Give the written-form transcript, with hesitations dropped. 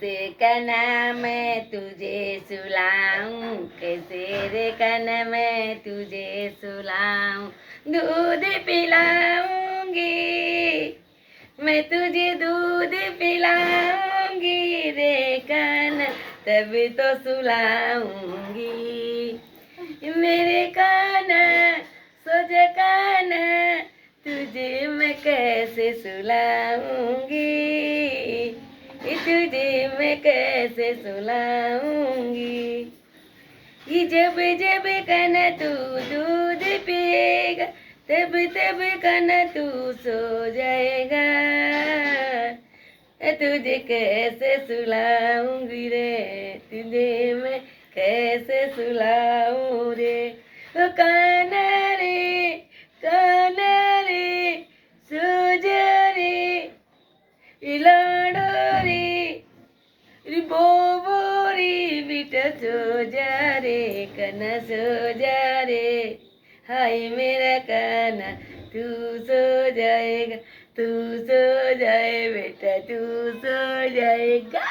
कैसे कना मैं तुझे सुलाऊं, कैसे रे कना मैं तुझे सुलाऊं। दूध पिलाऊंगी मैं तुझे, दूध पिलाऊंगी रे काना, तभी तो सुलाऊंगी मेरे काना। सो जा काना, तुझे मैं कैसे सुलाऊंगी, तुझे मैं कैसे सुलाऊंगी। ये जब जब काना तू दूध पिएगा, तब तब काना तू सो जाएगा। तुझे कैसे सुलाऊंगी रे, तुझे मैं कैसे सुलाऊं रे। ओ काना रे, काना रे, सो जा रे, लाडो रे, रे बोबो रे, बेटा सो जा रे, काना सो जा रे। हाय मेरा काना तू सो जाएगा, तू सो जाए बेटा, तू सो जाएगा।